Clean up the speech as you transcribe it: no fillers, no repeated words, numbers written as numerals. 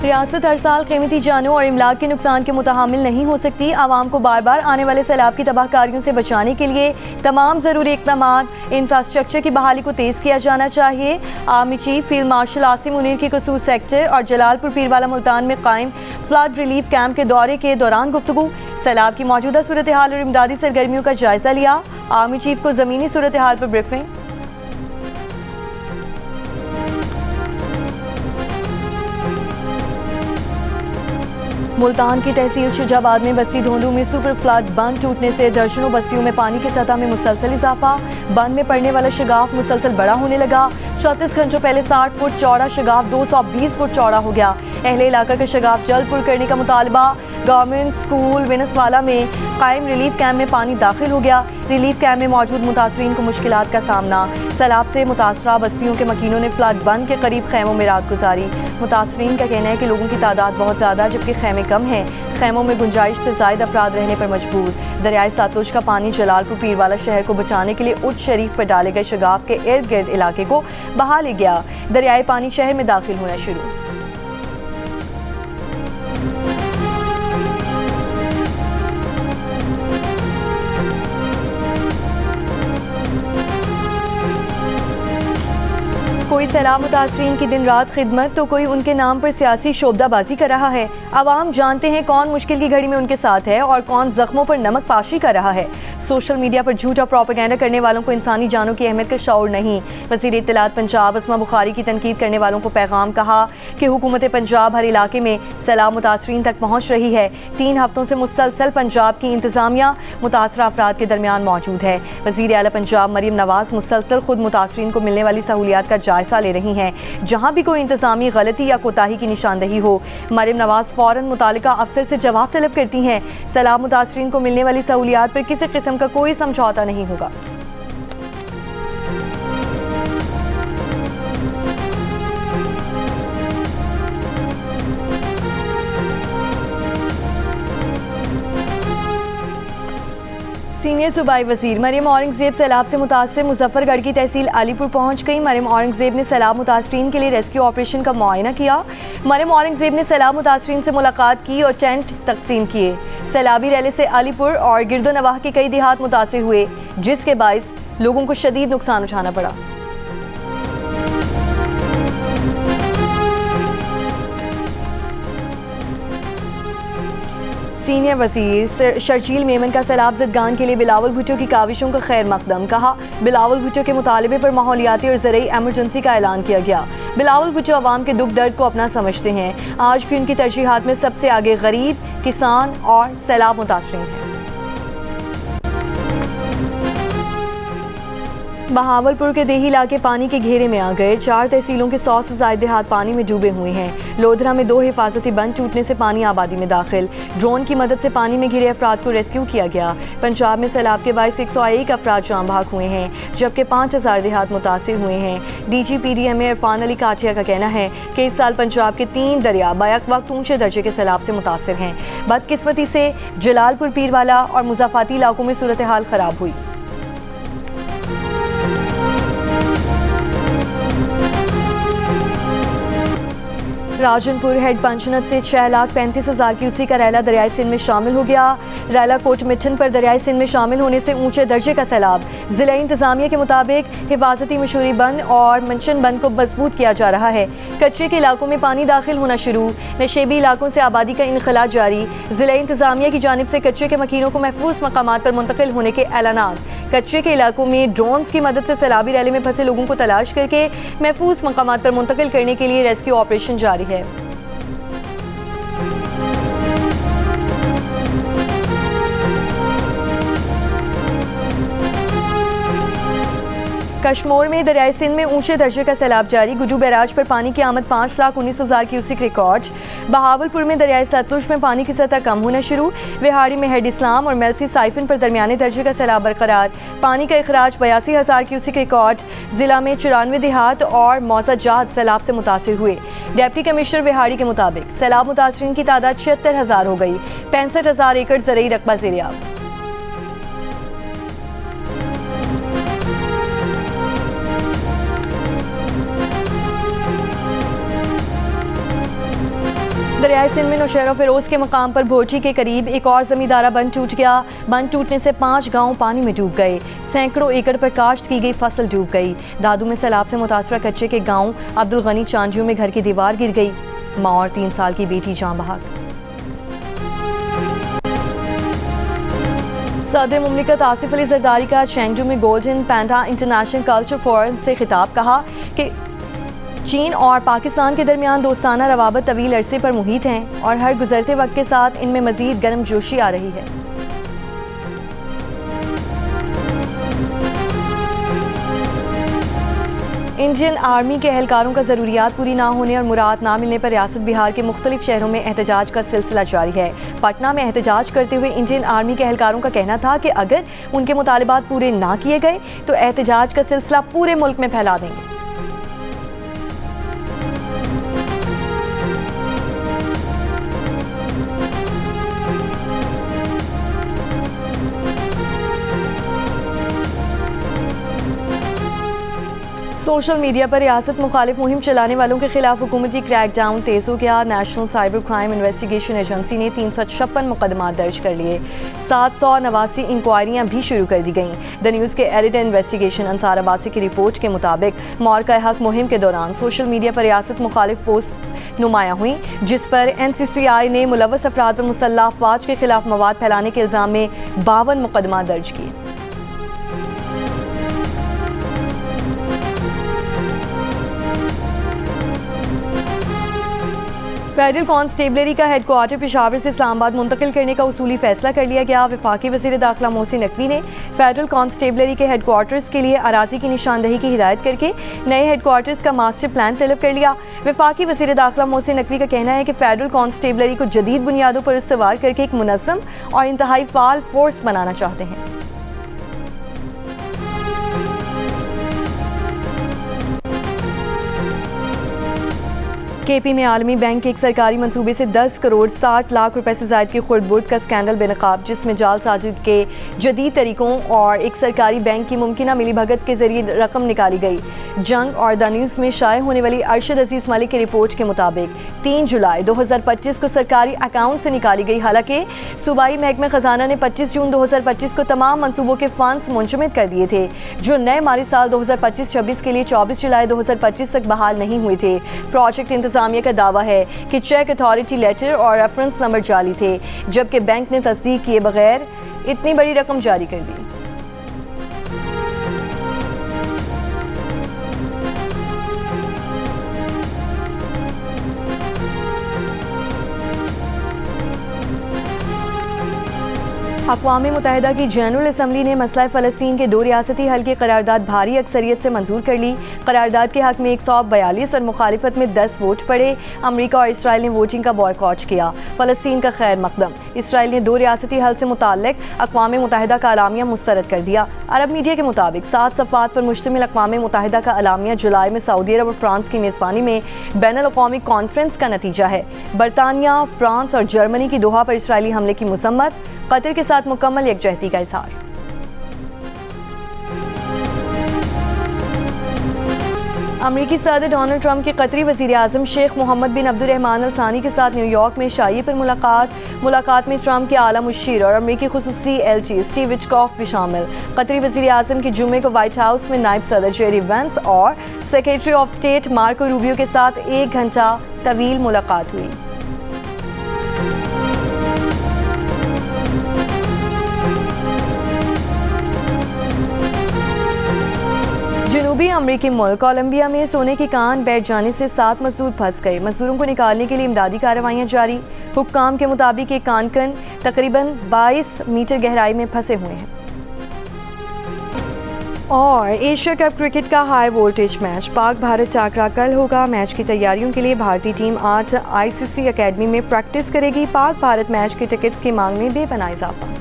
रियासत हर साल कीमती जानों और इमलाक के नुकसान के मुतहामिल नहीं हो सकती। आवाम को बार बार आने वाले सैलाब की तबाहकारियों से बचाने के लिए तमाम ज़रूरी इक़दामात इंफ्रास्ट्रक्चर की बहाली को तेज़ किया जाना चाहिए। Army chief field marshal Asim Munir की कसूर सेक्टर और जलालपुर पीरवाला मुल्तान में कायम फ्लड रिलीफ कैंप के दौरे के दौरान गुफ्तगू। सैलाब की मौजूदा सूरत हाल और इमदादी सरगर्मियों का जायजा लिया। आर्मी चीफ को ज़मीनी सूरत हाल पर ब्रीफिंग। मुल्तान की तहसील शुजाबाद में बस्ती धोंदू में सुपर फ्लड बंद टूटने से दर्जनों बस्तियों में पानी की सतह में मुसलसल इजाफा। बंद में पड़ने वाला शगाफ मुसलसल बड़ा होने लगा। 34 घंटों पहले 60 फुट चौड़ा शगाफ 220 फुट चौड़ा हो गया। अहले इलाका का शगाफ जल्द पुर करने का मुतालबा। गवर्नमेंट स्कूल विनसवाला में कायम रिलीफ कैंप में पानी दाखिल हो गया। रिलीफ कैंप में मौजूद मुतासरीन को मुश्किलात का सामना। सैलाब से मुतासरा बस्तियों के मकीनों ने फ्लड बंद के करीब खैमों में रात गुजारी। मुतासरीन का कहना है कि लोगों की तादाद बहुत ज़्यादा जबकि खैमे कम हैं। खैमों में गुंजाइश से ज़ायद अफराद रहने पर मजबूर। दरियाए सतलुज का पानी जलालपुर पीरवाला शहर को बचाने के लिए उच्च शरीफ पर डाले गए शगाफ के इर्द गिर्द इलाके को बहा ले गया। दरियाई पानी शहर में दाखिल होना शुरू। कोई सैलाब मुतासरीन की दिन रात खिदमत तो कोई उनके नाम पर सियासी शोबदाबाजी कर रहा है। आवाम जानते हैं कौन मुश्किल की घड़ी में उनके साथ है और कौन जख्मों पर नमक पाशी कर रहा है। सोशल मीडिया पर झूठा प्रोपेगेंडा करने वालों को इंसानी जानों की अहमियत का शऊर नहीं। वज़ीर इत्तलात पंजाब अस्मा बुखारी की तनकीद करने वालों को पैगाम। कहा कि हुकूमत पंजाब हर इलाके में सैलाब मुतासरीन तक पहुँच रही है। 3 हफ्तों से मुसलसल पंजाब की इंतजामिया मुतासरा अफराद के दरमियान मौजूद है। वज़ीर आला पंजाब मरीम नवाज मुसलसल खुद मुतासरीन को मिलने वाली सहूलियात का जायजा ले रही हैं। जहाँ भी कोई इंतजामी गलती या कोताही की निशानदही हो, मरीम नवाज फ़ौरन मुतालिका अफसर से जवाब तलब करती हैं। सैलाब मुतासरीन को मिलने वाली सहूलियात पर किसी किस्म का कोई समझौता नहीं होगा। सीनियर सूबाई वज़ीर मरियम औरंगज़ेब सैलाब से मुतासर मुजफ्फरगढ़ की तहसील अलीपुर पहुँच गई। मरियम औरंगज़ेब ने सैलाब मुतासरीन के लिए रेस्क्यू ऑपरेशन का मुआयना किया। मरियम औरंगज़ेब ने सैलाब मुतासरीन से मुलाकात की और टेंट तकसीम किए। सैलाबी रैली से अलीपुर और गिरदोनवाह के कई देहात मुतासर हुए, जिसके बाइस लोगों को शदीद नुकसान उठाना पड़ा। सीनियर वज़ीर शर्जील मेमन का सैलाब ज़दगान के लिए बिलावल भुट्टो की काविशों का खैर मकदम। कहा बिलावल भुट्टो के मुतालबे पर माहौलियाती और ज़रई एमरजेंसी का ऐलान किया गया। बिलावल भुट्टो अवाम के दुख दर्द को अपना समझते हैं। आज भी उनकी तरजीहात में सबसे आगे गरीब, किसान और सैलाब मुतासरीन हैं। बहावलपुर के देही इलाके पानी के घेरे में आ गए। 4 तहसीलों के 100 से ज़ायद देहात पानी में डूबे हुए हैं। लोधरा में 2 हिफाजती बंद टूटने से पानी आबादी में दाखिल। ड्रोन की मदद से पानी में घिरे अफराद को रेस्क्यू किया गया। पंजाब में सैलाब के बायस 101 अफराद जाम भाग हुए हैं, जबकि 5000 देहात मुतासिर हुए हैं। DGPDMA इरफान अली काठिया का कहना है कि इस साल पंजाब के 3 दरिया बैक वक्त ऊंचे दर्जे के सैलाब से मुतासिर हैं। बदकिस्मती से जलालपुर पीरवाला और मुज़ाफ़ाती इलाकों में सूरत हाल ख़राब हुई। राजनपुर हेड पंचनद से 6,35,000 क्यूसेक का रैला दरियाई सिंध में शामिल हो गया। रैला कोट मिठन पर दरियाई सिंध में शामिल होने से ऊंचे दर्जे का सैलाब। ज़िला इंतजामिया के मुताबिक हिफाजती मशहूरी बंद और मंशन बंद को मजबूत किया जा रहा है। कच्चे के इलाकों में पानी दाखिल होना शुरू। नशेबी इलाकों से आबादी का इनखला जारी। ज़िला इंतजामिया की जानिब से कच्चे के मकीनों को महफूज मकामात पर मुंतकिल होने के ऐलानात। कच्चे के इलाकों में ड्रोन्स की मदद से सैलाबी रैली में फंसे लोगों को तलाश करके महफूज मकामात पर मुंतकिल करने के लिए रेस्क्यू ऑपरेशन जारी है। कश्मीर में दरियाई सिंध में ऊंचे दर्जे का सैलाब जारी। गुजू बैराज पर पानी की आमद 5,19,000 क्यूसेक रिकॉर्ड। बहावलपुर में दरियाई सतलुज में पानी की सतह कम होना शुरू। विहाड़ी में हेड इस्लाम और मेलसी साइफन पर दरमियाने दर्जे का सैलाब बरकरार। पानी का अखराज 82,000 क्यूसेक रिकॉर्ड। जिला में 94 देहात और मौजाजात सैलाब से मुतासिर हुए। डिप्टी कमिश्नर विहाड़ी के मुताबिक सैलाब मुतासरीन की तादाद 76,000 हो गई। 65,000 एकड़ ज़रई रकबा ज़ेरियाब। दरियाए सिंध में नौशहरा फिरोज के मकाम पर भोची के करीब एक और जमींदारा बंद टूट गया। बंद टूटने से 5 गांव पानी में डूब गए। सैकड़ों एकड़ पर काश्त की गई फसल डूब गई। दादू में सैलाब से मुतासरा कच्चे के गांव अब्दुल गनी चांजियों में घर की दीवार गिर गई। मां और 3 साल की बेटी जान बहक। सदर मुमलिकत आसिफ अली जरदारी का चेंगडू में गोल्डन पैंडा इंटरनेशनल कल्चर फोरम से खिताब, कहा कि चीन और पाकिस्तान के दरमियान दोस्ताना रवाबत तवील अरसे पर मुहित हैं और हर गुजरते वक्त के साथ इनमें मजीद गर्मजोशी आ रही है। इंडियन आर्मी के एहलकारों का ज़रूरियात पूरी ना होने और मुराद ना मिलने पर रियासत बिहार के मुख्तलिफ शहरों में एहतजाज का सिलसिला जारी है। पटना में एहतजाज करते हुए इंडियन आर्मी के एहलकारों का कहना था कि अगर उनके मुतालिबात पूरे ना किए गए तो एहतजाज का सिलसिला पूरे मुल्क में फैला देंगे। सोशल मीडिया पर रियासत मुखालिफ मुहिम चलाने वालों के खिलाफ हुकूमती क्रैकडाउन तेज हो गया। National cyber crime investigation agency ने 356 मुकदमात दर्ज कर लिए। 789 इंक्वायरियां भी शुरू कर दी गईं। द न्यूज़ के एडिटर इन्वेस्टिगेशन अंसार अब्बासी की रिपोर्ट के मुताबिक मौरका हक मुहिम के दौरान सोशल मीडिया पर रियासत मुखालिफ पोस्ट नुमाया हुई, जिस पर NCCI ने मुलव्वस अफराद पर मुसल्लह अफवाज के खिलाफ मवाद फैलाने के इल्ज़ाम में 52 मुकदमा दर्ज किए। फेडरल कांस्टेबलरी का हेडक्वार्टर पेशावर से इस्लामाबाद मुंतकिल करने का उसूली फैसला कर लिया गया। वफाकी वज़ीर दाखिला मोहसिन नकवी ने फेडरल कांस्टेबलरी के हेडक्वार्टर्स के लिए अराजी की निशानदही की हिदायत करके नए हेडक्वार्टर्स का मास्टर प्लान तलब कर लिया। वफाकी वज़ीर दाखिला मोहसिन नकवी का कहना है कि फेडरल कांस्टेबलरी को जदीद बुनियादों पर इस्तवार करके एक मुनज़्ज़म और इंतहाई फ़ाल फोर्स बनाना चाहते हैं। KP में आलमी बैंक के एक सरकारी मंसूबे से 10 करोड़ 60 लाख रुपए से ज़ायद की खुर्द-बुर्द का स्कैंडल बेनकाब, जिसमें जालसाजी के जदीद तरीकों और एक सरकारी बैंक की मुमकिना मिलीभगत के जरिए रकम निकाली गई। जंग और द न्यूज़ में शाये होने वाली अरशद अजीज़ मलिक की रिपोर्ट के मुताबिक 3 जुलाई 2025 को सरकारी अकाउंट से निकाली गई। हालांकि सूबाई महकमे खजाना ने 25 जून 2025 को तमाम मंसूबों के फंड्स मुंजमद कर दिए थे, जो नए माली साल 2025-26 के लिए 24 जुलाई 2025 तक बहाल नहीं हुए थे। प्रोजेक्ट इंतजामिया का दावा है कि चेक अथॉरिटी लेटर और रेफरेंस नंबर जाली थे, जबकि बैंक ने तस्दीक किए बगैर इतनी बड़ी रकम जारी कर दी। अक़वाम मुत्तहिदा की जनरल असम्बली ने मसला फ़लस्तीन के 2 रियासती हल की करारदाद भारी अक्सरियत से मंजूर कर ली। करारदाद के हक़ में 142 और मुखालिफत में 10 वोट पड़े। अमरीका और इसराइल ने वोटिंग का बॉयकॉट किया। फ़लस्तीन का खैर मकदम। इसराइल ने 2 रियासती हल से मुताल्लिक़ अक़वाम मुत्तहिदा का अलामिया मुस्तरद कर दिया। अरब मीडिया के मुताबिक 7 सफ़ात पर मुश्तमिल अक़वाम मुत्तहिदा का अलामिया जुलाई में सऊदी अरब और फ्रांस की मेज़बानी में बैनुल-अक़वामी कॉन्फ्रेंस का नतीजा है। बरतानिया, फ्रांस और जर्मनी की दोहा पर इसराइली हमले की मसम्मत, कतर के साथ मुकम्मल यकजहती का इज़हार। अमरीकी सदर डोनाल्ड ट्रंप के कतरी वज़ीर आज़म शेख मोहम्मद बिन अब्दुर्रहमान अल सानी के साथ न्यूयॉर्क में शाही पर मुलाकात में ट्रंप के आला मुशीर और अमरीकी खुसूसी LG स्टीव विटकॉफ भी शामिल। कतरी वज़ीर आज़म की जुम्मे को व्हाइट हाउस में नायब सदर जेरी वेंस और secretary of state Marco Rubio के साथ 1 घंटा तवील मुलाकात हुई। जनूबी अमरीकी मुल्क कोलंबिया में सोने की कान बैठ जाने से 7 मजदूर फंस गए। मजदूरों को निकालने के लिए इमदादी कार्रवाइयाँ जारी। हुक्काम के मुताबिक एक कानकन तकरीबन 22 मीटर गहराई में फंसे हुए हैं। और एशिया कप क्रिकेट का high voltage match Pak Bharat टाकरा कल होगा। मैच की तैयारियों के लिए भारतीय टीम आज ICC अकेडमी में प्रैक्टिस करेगी। पाक भारत मैच के टिकट्स की मांग में बेपनाह इजाफा।